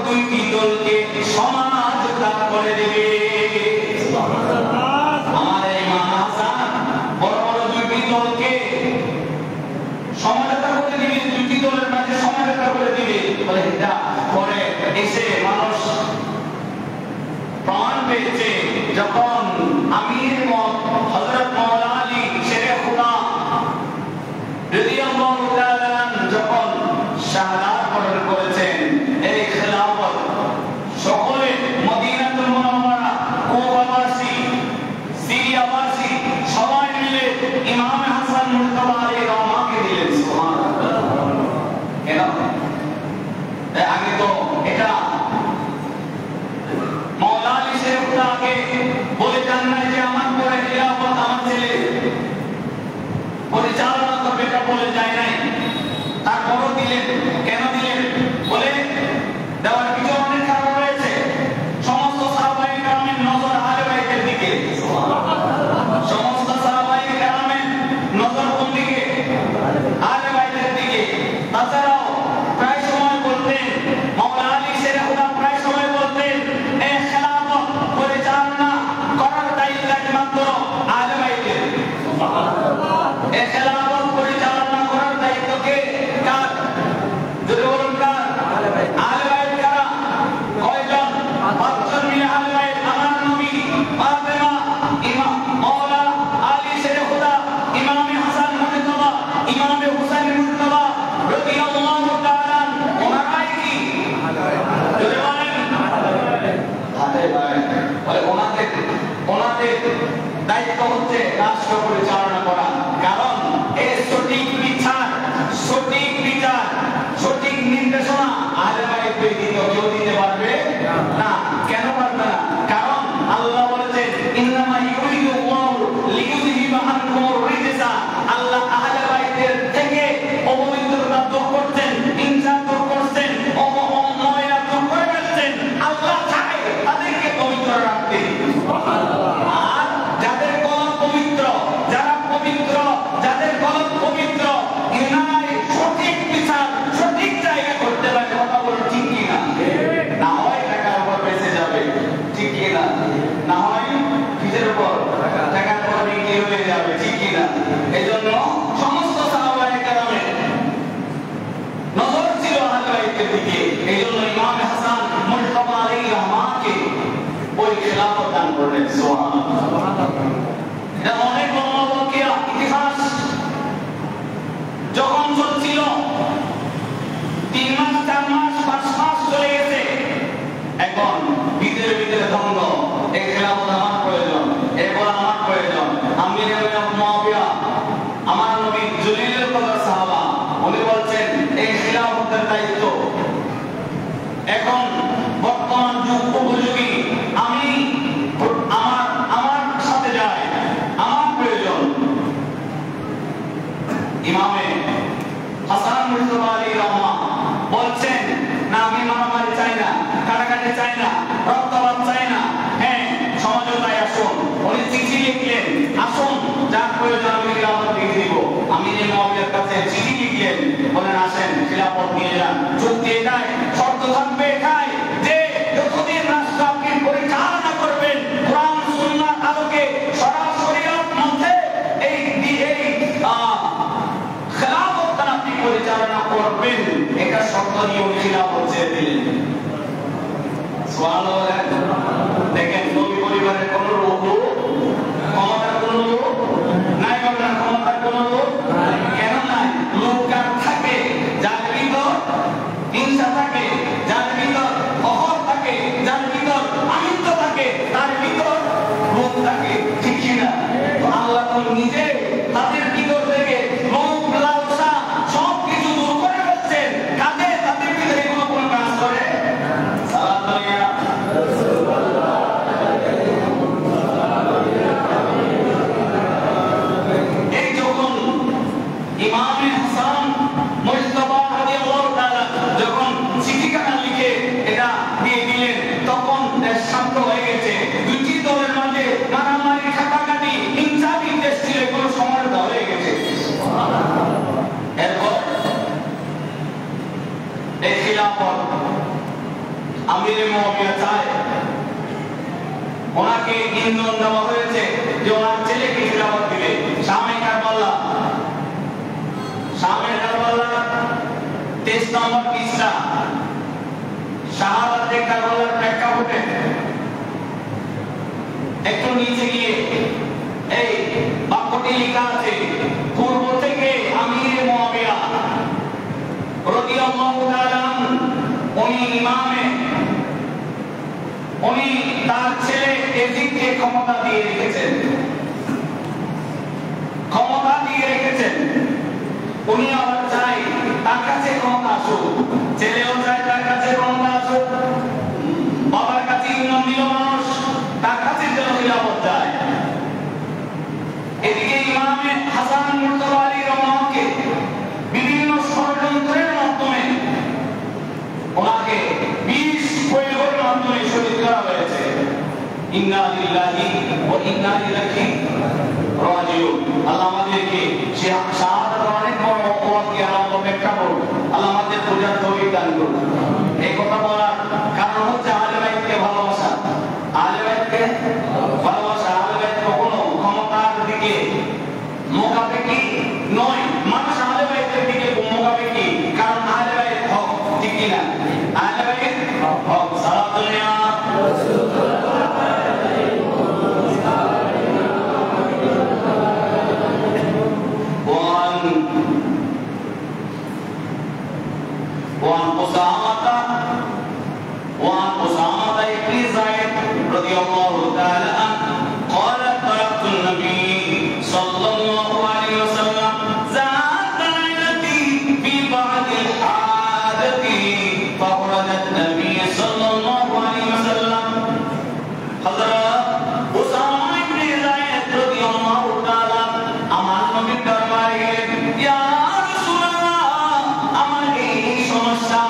দুইটি দলকে সমাজতা করে দেবে। আমার ইমাম হাসান বড় বড় দুইটি দলকে সমাজতা করে দিবে, দুইটি দলের মাঝে সমাজতা করে দিবে। বলে এটা পরে এসে মানুষ প্রমাণ পেয়েছে যখন আমির হযরত মাওলানা আলী শেরে খুদা রাদিয়াল্লাহু তাআলা যখন শাহাদাত বরণ করেছেন, এই খেলাফত সকলে মদিনাতুল মুনাওয়ারা, কুফাবাসী, সিরিয়াবাসী সবাই মিলে ইমাম হাসান মুজতবা আলাইহির রহমাকে দিলেন। সুবহানাল্লাহ। কেন? আগে তো এটা মাওলানা আলী শেরে খুদাকে বলে যান না যে আমার পরে খেলাফত আমার ছেলে পরিচালনা করবে, এটা বলে যায় নাই। তারপরও দিলেন। কেন দিলেন? বলে দেওয়ার কিছু অনেক কারণ রয়েছে। সমস্ত সাহাবায়ে কেরামের নজর আহলে বাইতের দিকে, সমস্ত সাহাবায়ে কেরামের নজর কোন দিকে? আহলে বাইতের দিকে। তাছাড়াও প্রায় সময় বলতেন মাওলানা আলী শেরে খুদা প্রায় সময় বলতেন এই খেলাফত পরিচালনা করার দায়িত্ব একমাত্র আহলে বাইতের। এই খেলাফত পরিচালনা করার দায়িত্ব কে? কার? যদি বলুন কার? আহলে বাইত কারা? কয়জন? 5 জন মিলে আহলে বাইত। আমার নবী, ফাতেমা, ইমাম মাওলানা আলী শেরে খুদা, ইমামে হাসান মুজতবা, ইমামে হুসাইন মুজতবা রাদিয়াল্লাহু তাআলা ওনারাই কি? যদি বলেন আহলে বাইত। বলে ওনাদের দায়িত্ব হচ্ছে রাষ্ট্র পরিচালনা করা। কারণ এই সঠিক বিচার, সঠিক নির্দেশনা আহলে বাইত ব্যতীত কেউ দিতে পারবে না। কেন পারবে না? কারণ আল্লাহ বলেছেন ইন্নামা ইউরিদুল্লাহু লিইউযহিবা আনকুমুর রিজসা। আল্লাহ আহলে বাইতের থেকে অপবিত্রতা দূর করছেন, হিংসা দূর করছেন, ময়লা দূর করে ফেলছেন। আল্লাহ চায় তাদেরকে পবিত্র রাখতে। আর যাদের কলব পবিত্র, যারা পবিত্র, যাদের কলব পবিত্র, ইনারাই সঠিক বিচার সঠিক জায়গা করতে পারে। কথা বলো ঠিক কি না? না হয় টাকার উপর বেঁচে যাবে, ঠিক কি না? না হয় কিসের উপর? টাকার উপর বিক্রি হয়ে যাবে, ঠিক কি না? এই জন্য সমস্ত সাহাবায়ে কেরামের নজর ছিল আহলে বাইতের দিকে। এই জন্য ইমাম হাসান মুজতবা আলাইহির রহমাকে ওই খেলাফত দান করলেন। সুবহানাল্লাহ। এটা অনেক বড় ওয়াকিয়া, ইতিহাস। যখন চলছিল 3 মাস, 4 মাস, 5 মাস চলে গেছে, এখন ভিতরে দ্বন্দ্ব। এই খেলাফত আমার প্রয়োজন, এরপর আমার প্রয়োজন। আমির মুআবিয়া আমার নবী জলিলুল কদর সাহাবা, উনি বলছেন এই খেলাফতের দায়িত্ব এখন বর্তমান যুগ উপযোগী, আমি আমার সাথে যাই, আমার প্রয়োজন। ইমামে হাসান মুজতবা আলাইহির রহমান বলছেন না, আমি মারামারি চাই না, কাটাকাটি চাই না, রক্তপাত চাই না। হ্যাঁ, সমঝোতায় আসুন। উনি চিঠি লিখলেন, আসুন যার প্রয়োজন আমি খিলাফত দিয়ে দিব। আমির মুআবিয়ার কাছে চিঠি লিখলেন, বলেন আসেন খিলাফত নিয়ে যান। চুক্তি এটাই, শর্ত থাকবে এটাই যে যতদিন রাষ্ট্র আপনি পরিচালনা করবেন কোরআন সুন্নাহর আলোকে শরিয়ত মধ্যে এই খেলাফত আপনি পরিচালনা করবেন, এটা শর্ত নিয়ে উনি খিলাফত ছেড়ে দিলেন। সুবহানাল্লাহ। দেখেন নবী পরিবারের কোন লোক, ক্ষমতার কোন লোক নাই, বাংলার ক্ষমতার কোন লোক কেন নাই? লোক কার থাকে? যার ভিতর হিংসা থাকে, যার ভিতর অহর থাকে, যার ভিতর আমিত্ব থাকে, তার ভিতর লোক থাকে, ঠিক কিনা? আল্লাহ তো নিজে তাদের ভিতর থেকে লোভ, লালসা সবকিছু দূর করে ফেলছেন। কাজে তাদের ভিতরে কোন কাজ করে? সালাত আলাইহি এই যখন ইমামে হাসান মুজতবা রাদিয়াল্লাহু তাআলা যখন চিঠিখানা লিখে এটা আমিরে মুআবিয়া চায়, ওনাকে ইন্ধন দেওয়া হয়েছে যে ওনার ছেলেকে খিলাফত দিবে। শামে কারবালা, শামে কারবালা 23 নম্বর পৃষ্ঠা, শাহাদাতে কারবালার প্রেক্ষাপটে একটু নিচে গিয়ে এই বাক্যটি লেখা আছে, পূর্ব থেকে আমিরে মুআবিয়া রাদিয়াল্লাহু তাআলা উনি ইমামে, উনি তার ছেলে ইয়াজিদকে ক্ষমতা দিয়ে রেখেছেন, ক্ষমতা দিয়ে রেখেছেন। উনি আবার চাই তার কাছে ক্ষমতা আসুক, ছেলেও চায় তার কাছে ক্ষমতা আসুক, বাবার কাছে ইমাম দিল মানুষ, তার কাছে যেন খিলাফত যায়। এদিকে ইমামে হাসান মুর্তজা আলী রহমানকে বিভিন্ন ষড়যন্ত্রের মাধ্যমে ওনাকে 20 পরিবারের মাধ্যমে শহীদ করা হয়েছে। ইন্না লিল্লাহি ওয়া ইন্না ইলাইহি রাজিউন। আল্লাহ আমাদেরকে শাহাদাত অনেক বড় ওয়াক্তি আল্লাহ ব্যাখ্যা করুন, আল্লাহ আমাদের বোঝার তৌফিক দান করুন। এই কথা বলার কারণ হচ্ছে আহলে বাইতকে ভালোবাসা, আহলে বাইতকে ভালোবাসা। আহলে বাইত কখনো ক্ষমতার দিকে মুখাপেক্ষী নয়, মানুষ আহলে বাইতের দিকে মুখাপেক্ষী, কারণ আহলে বাইত হক, ঠিক কি না? আহলে বাইত হক। সারা দুনিয়া وعن أسامة بن زيد رضي الله تعالى عنه قال تركت النبي صلى الله عليه وسلم ذات ليلة في بعض الحاجة فخرج النبي صلى الله عليه وسلم حضرت أسامة بن زيد رضي الله تعالى আমার নবীর দরবারে গেলেন, ইয়া রাসূলুল্লাহ, আমার এই সমস্যা,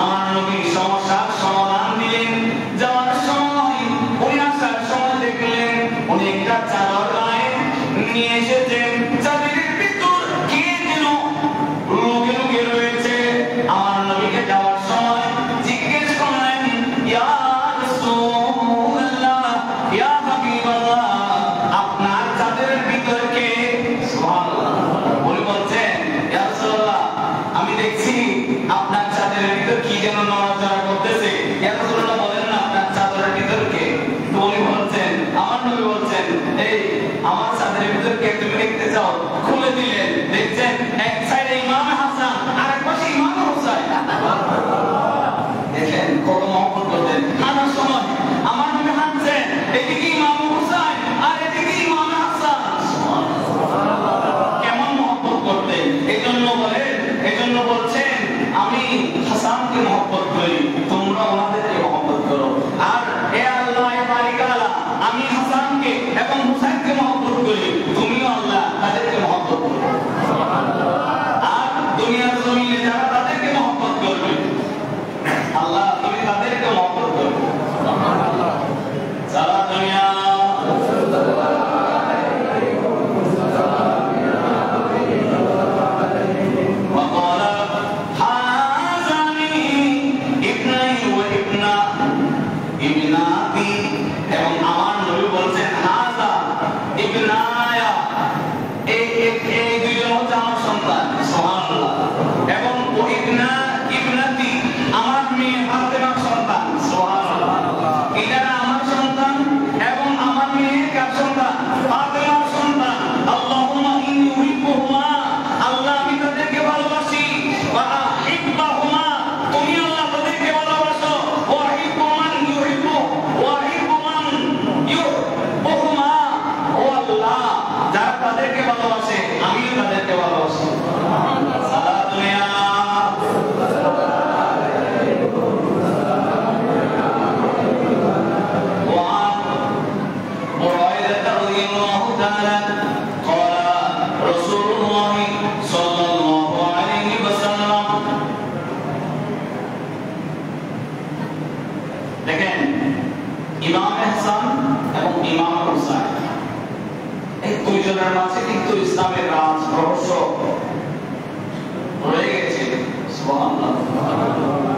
আমার নবীর সমস্যার সমাধান দিলেন। যাওয়ার সময় উনি আসার সময় দেখলেন উনি একটা চাদর গায়ে নিয়ে এসেছেন, চাদরের ভিতর কে যেন লুকে লুকে রয়েছে। আমার নবীকে যাওয়ার সময় জিজ্ঞেস করলেন, ইয়া রাসূলুল্লাহ, ইয়া হাবিবাল্লাহ, আপনার চাদরের ভিতর কে? সুবহানাল্লাহ। উনি বলছেন, ইয়া রাসূলুল্লাহ, আমি দেখছি আপনার চাদরের ভিতর কি যেন নড়াচড়া করতেছে। ইয়া রাসূলুল্লাহ বলেন না আপনার চাদরের ভিতর কে? তো উনি বলছেন, আমার নবী বলছেন, এই আমার চাদরের ভিতর কে তুমি দেখতে চাও? খুলে দিলেন, দেখছেন এক সাইডে ইমাম হাসান আর এক পাশে ইমাম হুসাইন। দেখেন কত মহব্বত করতেন। হাঁটার সময় আমার নবী হাঁটছেন, এদিকে ইমাম হুসাইন আর এদিকে ইমাম হাসান। কেমন মহব্বত করতেন। এজন্য বলছেন, আমি হাসানকে মহব্বত করি, তোমরা ওনাদেরকে মহব্বত করো। আর এ আল্লাহ এ মালিক আল্লাহ, আমি হাসানকে এবং হুসাইনকে মহব্বত করি, তুমিও আল্লাহ তাদেরকে মহব্বত করো। আর দুনিয়ার জমিনে যারা তাদেরকে মহব্বত করবে, আল্লাহ তুমি তাদেরকে মহব্বত করবে। সারা দুনিয়া এবং আমার নবী বলছেন, হাযা ইবনায়া, এই দুইজন হচ্ছে আমার সন্তান। সুবহানাল্লাহ। এবং ও ইবনাতি, আমার মেয়ে ফাতেমার সন্তান। সুবহানাল্লাহ। এরা আমার সন্তান এবং আমার মেয়ে কার সন্তান? ফাতেমার সন্তান। আল্লাহুম্মা ইন্নী উহিব্বুহুমা, আল্লাহ আমি তাদেরকে ভালোবাসি। ওয়া আহিব্বুহুমা, তুমি আল্লাহ তাদেরকে ভালোবাসো। ওয়া আহিব্বু মান ইউহিব্বু ওয়া আহিব্বু মান ইউহিব্বুহুমা, ও আল্লাহ যারা তাদেরকে ভালোবাসে আমিও তাদেরকে ভালোবাসি। সারা দুনিয়া দেখেন, ইমাম হাসান এবং ইমাম হুসাইন, এই দুইজনের মাঝে কিন্তু ইসলামের রাজ রহস্য রয়ে গেছে। সুবহানাল্লাহ।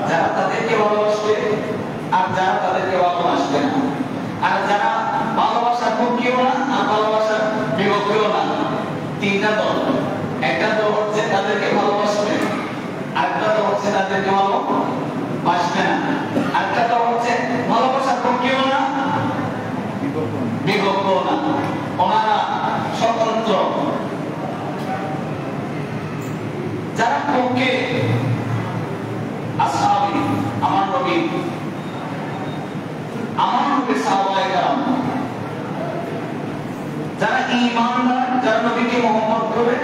যারা তাদেরকে ভালোবাসবে আর যারা তাদেরকে ভালোবাসবে না। আর যারা ভালোবাসার পক্ষেও না আর ভালোবাসার বিপক্ষেও না, তিনটা দল। একটা দল হচ্ছে তাদেরকে ভালোবাসবে, আরেকটা দল হচ্ছে তাদেরকে ভালোবাসবে না, আরেকটা দল হচ্ছে ভালোবাসার পক্ষেও না বিপক্ষেও না, ওনারা স্বতন্ত্র। যারা পক্ষে আসহাবী, আমার নবী সাহাবায়ে কেরাম, যারা ঈমানদার, যারা নবীকে মহব্বত করে,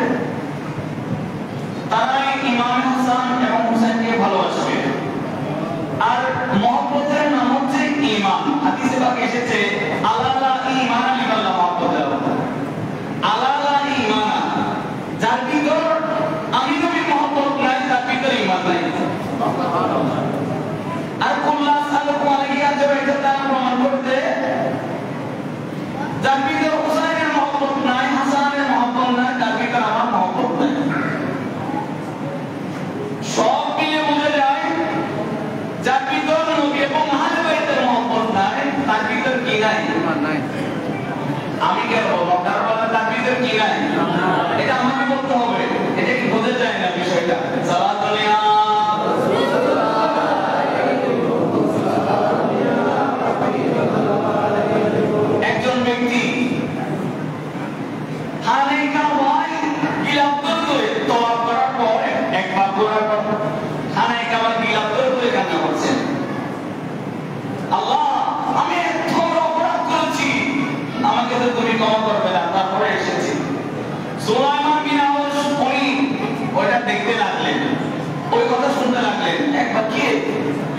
তারাই ইমাম হাসান এবং হুসাইনকে ভালোবাসবে। আর মহব্বতের নাম হচ্ছে ঈমান। হাদিসে পাকে এসেছে আল্লাহ ঈমান লিল্লাহ মহব্বত, আল্লাহ ঈমান, যার ভিতর আমি নবীর মহব্বত নাই তার ভিতর ঈমান নাই। আর কুল্লা সাল্লাল্লাহু আলাইহি ওয়াসাল্লাম প্রমাণ করতে, যার ভিতর হুসাইনের মহব্বত নাই, হাসানের মহব্বত নাই, তার ভিতর আমার মহব্বত নাই। সব মিলে বোঝা যায় যার ভিতর নবী এবং আহলে বাইতের মহব্বত নাই, তার ভিতর কি নাই? ঈমান নাই। আমি কেন বলবো তার ভিতর কি নাই? এটা আমাকে বলতে হবে। এটা কি বোঝা যায় না বিষয়টা? সালাতুল ইয়া একজন ব্যক্তি খানে কাবায় গিলাফ করে তওয়াফ করার পর, একবার করার পর খানে কাবায় গিলাফ করে কান্না করছেন, আল্লাহ আমি এত বড় অপরাধ করেছি, আমাকে তো তুমি ক্ষমা করবে না। তারপরে এসেছি সুলাইমান বিন আউস, উনি ওইটা দেখতে লাগলেন, ওই কথা শুনতে লাগলেন। একবার কি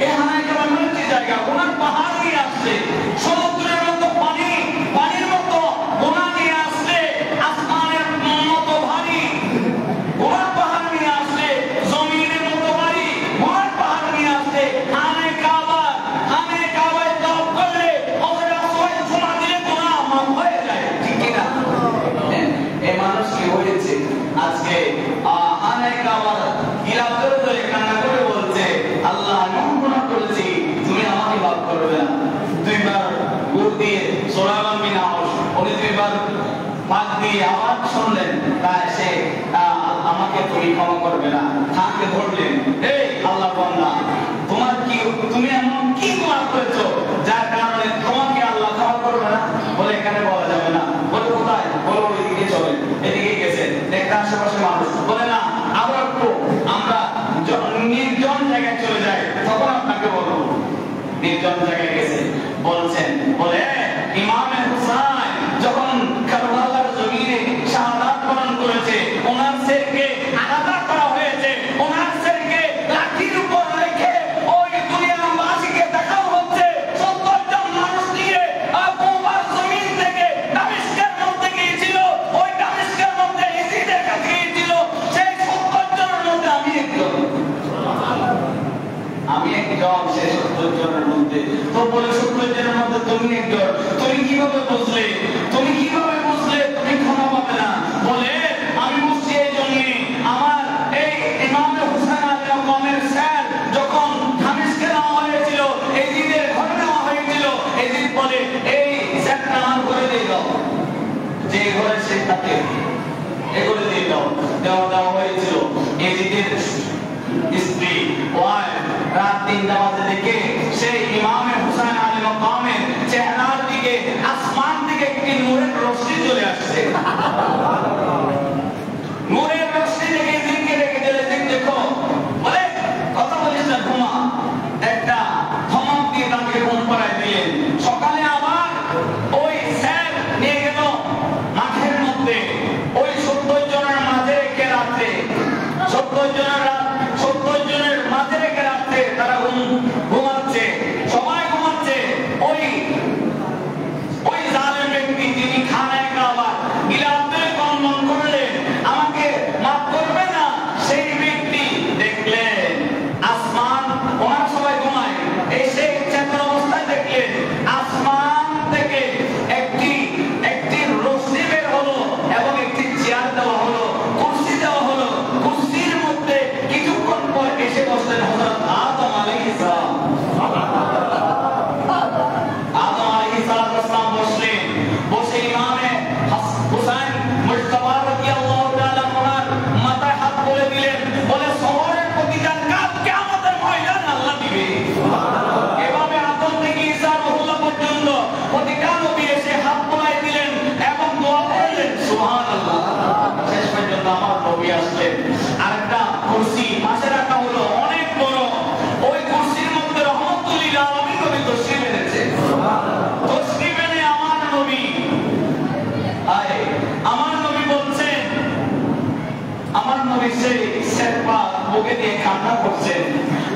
এই খানে কাবায় মসজিদ জায়গা, ওনার পাহাড় নিয়ে আসছে, সমুদ্রের মতো পানি, পানির মতো গোনা নিয়ে আসছে, আসমানের মতো ভারী গোনার পাহাড় নিয়ে আসছে, জমিনের মতো ভারী গোনার পাহাড় নিয়ে আসছে। খানে কাবায় তওয়াফ করলে ওরা সবাই জমা দিলে গোনা মাফ হয়ে যায়, ঠিক কি না? এই মানুষ কি হয়েছে আজকে খানে কাবার গিলাফ করে কান্না করে বলছে, আল্লাহ আমি গুনাহ করেছি, তুমি আমাকে মাফ করবে না। দুইবার গুড় দিয়ে সুলাইমান বিন আউস উনি দুইবার পাক দিয়ে আওয়াজ শুনলেন, তাই সে আমাকে তুমি ক্ষমা করবে না। খানকে ধরলেন, এই আল্লাহ বান্দা, তুমি এমন কি গুনাহ করেছো যার কারণে তোমাকে আল্লাহ ক্ষমা করবে না? বলে এখানে বলা যাবে না। বলে কোথায়? বলে ওইদিকে চলেন। এদিকে গেছে, দেখতে আশেপাশে মানুষ, বলে না আবার একটু আমরা নির্জন জায়গায় চলে যাই, তখন আপনাকে বলবো। নির্জন জায়গায় গেছে, বলছেন, বলে ইমামে হুসাইন যখন কারবালার জমিনে শাহাদাত বরণ করেছে, ওনার শিরকে আলাদা করা হয়েছে, ওনার শিরকে লাঠির উপর রেখে ওই দুনিয়াবাসীকে দেখানো হচ্ছে 70 জন মানুষ নিয়ে কুবার জমিন থেকে দামেস্কের মধ্যে গিয়েছিল, ওই দামেস্কের মধ্যে ইজিদের কাছে গিয়েছিল, সেই 70 জনের মধ্যে আমি একজন, সেই 70 জনের মধ্যে। তো বলে 70 জনের মধ্যে তুমি একজন, তুমি কিভাবে বুঝলে? তুমি কিভাবে বুঝলে তুমি ক্ষমা পাবে না? বলে আমি বুঝছি এই জন্য, আমার এই ইমাম হুসাইন আলাইহিস সালামের স্যার যখন দামেস্কে নেওয়া হয়েছিল, এজিদের ঘরে নেওয়া হয়েছিল, এজিদ বলে এই স্যারটা আমার ঘরে দিয়ে দাও, যে ঘরে সে থাকে এগুলো দিয়ে দাও। দেওয়া হয়েছিল। এজিদের স্ত্রী ওয়াইফ রাত 3টা বাজে দেখে সেই ইমামে হুসাইন আলাইহিস মাকামের চেহারার দিকে, আসমান থেকে একটি নূরের রশ্মি চলে আসছে। নূরের রশ্মি থেকে জিনকে ডেকে দিলে, দেখো বলে কথা বলিস না, ঘুমা। একটা ধমক দিয়ে তাকে ঘুম পাড়ায় দিলেন। সকালে আবার ওই স্যার নিয়ে গেল মাঠের মধ্যে, ওই 70 জনের মাঝে রেখে রাত্রে, 70 জনের মাঝে রেখে রাত্রে তারা ঘুমাচ্ছে, সবাই ঘুমাচ্ছে। ওই দিবে। এভাবে আদম থেকে ঈসা রুহুল্লাহ পর্যন্ত প্রতিটা নবী এসে হাত তোলাই দিলেন এবং দোয়া করলেন সুবহানাল্লাহ। শেষ পর্যন্ত আমার নবী আসলেন। আরেকটা কুরসি পাশে রাখা হলো অনেক বড়, ওই কুরসির মধ্যে রহমতুল লিল আলামিন নবী তশরিফ এনেছে। তশরিফ এনে আমার নবী আমার নবী বলছেন, আমার নবী সেই শেরপা বুকে দিয়ে কান্না করছেন,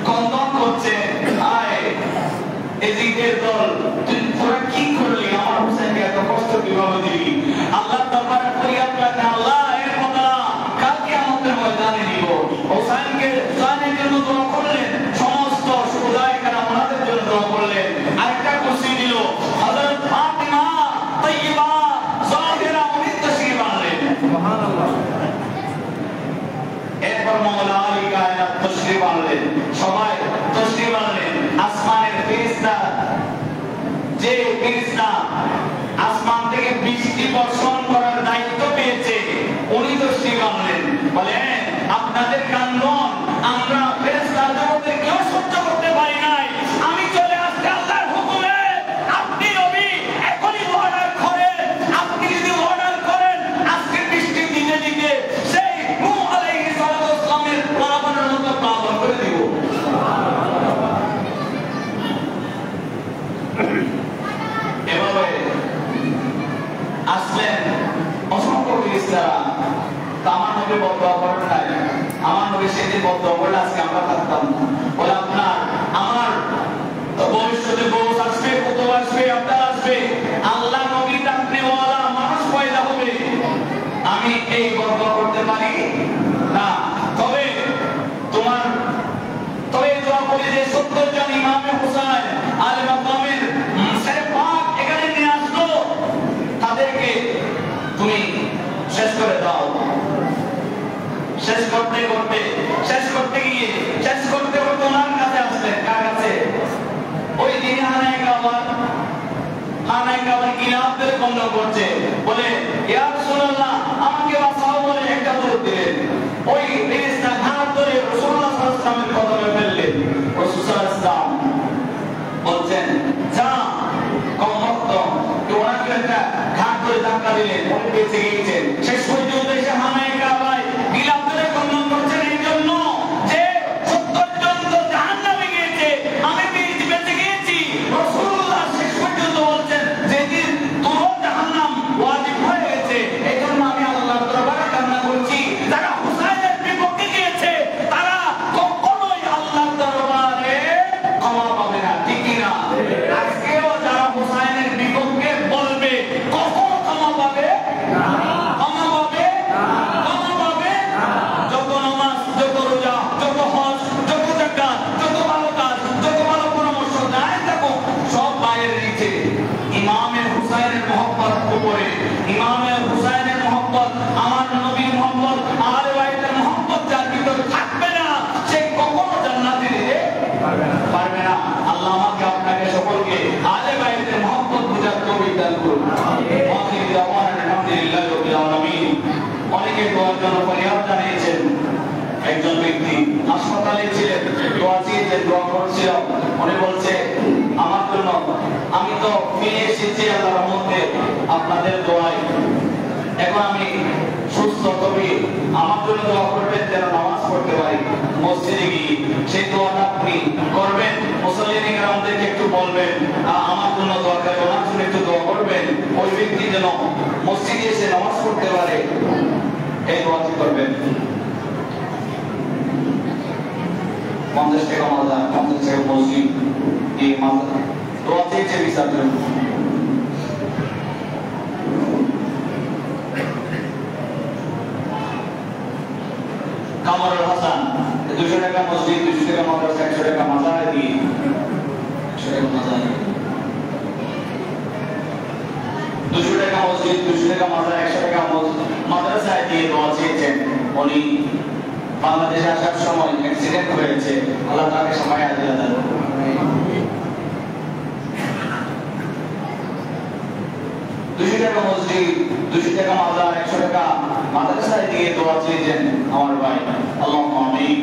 কন্দন করছেন, আয় এদিকের দল তোরা কি করলি, আমার হোসেনকে এত কষ্ট কিভাবে দিলি? আল্লাহ দরবারে ফরিয়াদ করলেন, আল্লাহ এর বদলা কালকে আমাদের ময়দানে দিব। হোসেনকে হোসেনের জন্য দোয়া করলেন, সমস্ত সুদায় কারা ওনাদের জন্য দোয়া করলেন। আরেকটা কুরসি দিল হযরত ফাতিমা তাইয়্যিবা জাহিরা উনি তশরিফ আনলেন। সুবহানাল্লাহ। এরপর মাওলা আলী কায়নাত তশরিফ আনলেন, সবাই তশরিফ আনলেন। আসমানের ফেরেশতা, যে ফেরেশতা আসমান থেকে বৃষ্টি বর্ষণ করার দায়িত্ব পেয়েছে, উনি তশরিফ আনলেন। বলেন আপনাদের কান্দন আমরা ফেরেশতা জগতের কেউ সহ্য করতে পারি নাই, আমি চলে আসতে আল্লাহর হুকুমে। আপনি নবী এখনই অর্ডার করেন, আপনি যদি অর্ডার করেন আজকে বৃষ্টি দিতে দিতে সেই নূহ আলাইহিস সালামের প্লাবনের মতো প্লাবন করে দিব। এভাবে আসলেন অসংখ্য ফেরেশতারা। আমার নবী বদদোয়া করেন নাই, আমার নবী সেদিন বদদোয়া করলে আজকে আমরা থাকতাম না। বলে আপনার আমার ভবিষ্যতে বউ আসবে, পুত্র আসবে, আপনার আসবে, আল্লাহ নবী ডাকনেওয়ালা মানুষ পয়দা হবে, আমি এই বদদোয়া করতে পারি না। তবে তোমার তবে দোয়া করি যে 70 জন ইমামে হুসাইন আলে মাকামের শের পাক এখানে নিয়ে আসলো, তাদেরকে তুমি শেষ করে দাও। শেষ করতে করতে শেষ করতে ওনার কাছে আসলেন। কার কাছে? ওই দিনে হানায় কাবার গিলাফদের বন্ধ করছে, বলে ইয়া রাসূলুল্লাহ আমাকে বাঁচাও বলে একটা দৌড় দিলেন। ওই ফেরেশতা ঘাট ধরে রাসূলুল্লাহ সাল্লাল্লাহু আলাইহি ওয়াসাল্লামের কদমে ফেললেন। রাসূল সাল্লাল্লাহু আলাইহি ওয়াসাল্লাম বলছেন যা কমত, ওনাকে একটা ঘাট ধরে ধাক্কা দিলেন, উনি বেঁচে গিয়েছেন। শেষ পর্যন্ত এসে হানায় কাবায় গিলাফদের বন্ধন করছেন এই জন্য যে 70 জন তো জাহান্নামে গিয়েছে, আমি বেঁচে গিয়েছি। রাসূলুল্লাহ শেষ পর্যন্ত বলছেন যেদিন তোর জাহান্নাম ওয়াজিব হয়ে গেছে, এই জন্য আমি আল্লাহর দরবারে কান্না করছি। যারা হুসাইনের বিপক্ষে গিয়েছে তারা কখনোই আল্লাহর দরবারে ক্ষমা পাবে না, ঠিক কি না? আজকেও যারা হুসাইনের বিপক্ষে বলবে কখনো ক্ষমা পাবে না, ক্ষমা পাবে না, ক্ষমা পাবে না। যত নামাজ, যত রোজা, যত হজ, যত যাকাত, যত ভালো কাজ, যত ভালো পরামর্শ দেয় থাকুক, সব বাইরের নিচে ইমামে হুসাইনের মহব্বত উপরে। ইমামে হুসাইনের মহব্বত, আমার নবীর মহব্বত, আহলে বাইতের মহব্বত যার ভিতর থাকবে না, সে কখনো জান্নাতে যেতে পারবে না। আল্লাহ আমাকে আপনাকে সকলকে আহলে বাইতের মহব্বত বুঝার তৌফিক দান করুন। আখির দাওয়ানা আলহামদুলিল্লাহি রাব্বিল আলামিন। অনেকে দোয়ার জন্য ফরিয়াদ জানিয়েছেন। একজন ব্যক্তি হাসপাতালে ছিলেন, দোয়া চেয়েছেন, দোয়া করছিল। উনি বলছে আমার জন্য, আমি তো পেয়ে এসেছি আল্লাহর রহমতে আপনাদের দোয়ায়, এখন আমি সুস্থ, তবে আমার জন্য দোয়া করবেন যেন নামাজ পড়তে পারি মসজিদে গিয়ে। সেই দোয়াটা আপনি করবেন, মুসল্লিনে কেরামদেরকে একটু বলবেন আমার জন্য দোয়া করে, ওনার জন্য একটু দোয়া করবেন, ওই ব্যক্তি যেন মসজিদে এসে নামাজ পড়তে পারে, এই দোয়াটি করবেন। 50 টাকা মাজার, 50 টাকা মসজিদ, এই মাজার দোয়া চেয়েছে বিচার জন্য। কামরুল হাসান 200 টাকা মসজিদ, 200 টাকা মাদ্রাসা, 100 টাকা মাজারে দিয়ে, 100 টাকা মাজারে, 200 টাকা মসজিদ, 200 টাকা মাজার, 100 টাকা মাদ্রাসায় দিয়ে দোয়া চেয়েছেন। উনি বাংলাদেশে আসার সময় অ্যাক্সিডেন্ট হয়েছে, আল্লাহ তাকে সময় আদিয়া দেন। 200 টাকা মসজিদ, 200 টাকা মাজার, 100 টাকা মাদ্রাসায় দিয়ে দোয়া চেয়েছেন আমার ভাই। আল্লাহুম্মা আমিন।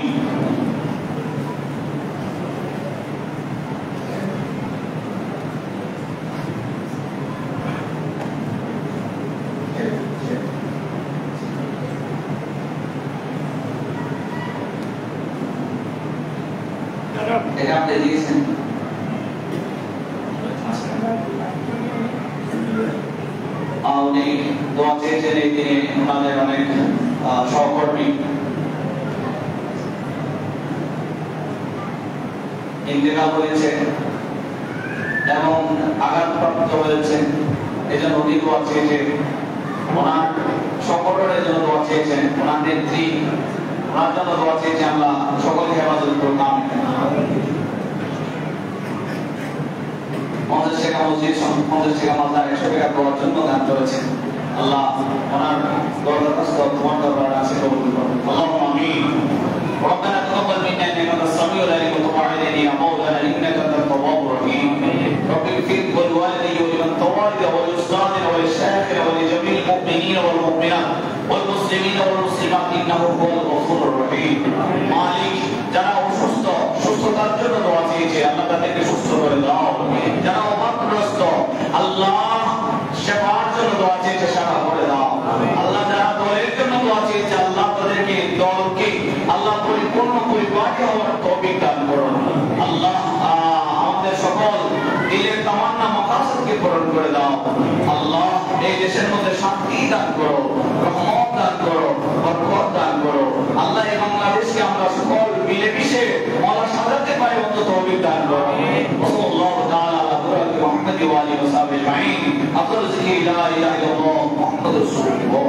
এটা আপনি দিয়েছেন। উনি দোয়া চেয়েছেন, এই দিনে ওনাদের অনেক সহকর্মী ইন্তেকাল হয়েছে এবং আঘাতপ্রাপ্ত হয়েছে, এই জন্য উনি দোয়া চেয়েছেন। ওনার সকলের জন্য দোয়া চেয়েছেন, ওনার নেত্রী ওনার জন্য দোয়া চেয়েছেন। আল্লাহ সকলকে হেফাজত করুন, আমিন। পঞ্চাশ টাকা মসজিদ, 50 টাকা মাদ্রাসা, 100 টাকা দেওয়ার জন্য দান করেছেন। আল্লাহ ওনার দরখাস্ত তোমার দরবারে আছে, কবুল করুন। আল্লাহুম্মা আমিন। ربنا تقبل منا انك السميع العليم وتب علينا يا مولانا انك انت التواب الرحيم. رب اغفر ولوالدي ولمن توالد ولأستاذنا وللشيخ ولجميع المؤمنين والمؤمنات والمسلمين والمسلمات انه هو الغفور الرحيم. মালিক যারা অসুস্থ, সুস্থতার জন্য দোয়া চেয়েছে, আল্লাহ তাদেরকে সুস্থ করে দাও। যারা অভাবগ্রস্ত, আল্লাহ সেবার জন্য দোয়া চেয়েছে, সেবা করে দাও। আল্লাহ যারা দলের জন্য দোয়া চেয়েছে, আল্লাহ তাদেরকে দলকে আল্লাহ পরিপূর্ণ পরিবারকে হওয়ার তৌফিক দান করুন। আল্লাহ আমাদের সকল দিলের তামান্না মাকাসদকে পূরণ করে দাও। আল্লাহ এই দেশের মধ্যে শান্তি দান করো, রহমত দান করো, বরকত দান করো। আল্লাহ এই বাংলাদেশকে আমরা সকল মিলেমিশে মাওলা সাজাতে পারি, অন্তত তৌফিক দান করো। সাল্লাল্লাহু তাআলা আলা মুহাম্মদ ওয়া আলিহি ওয়া সাহবিহি আজমাইন। আফদালু যিকরি লা ইলাহা ইল্লাল্লাহ মুহাম্মাদুর রাসূলুল্লাহ।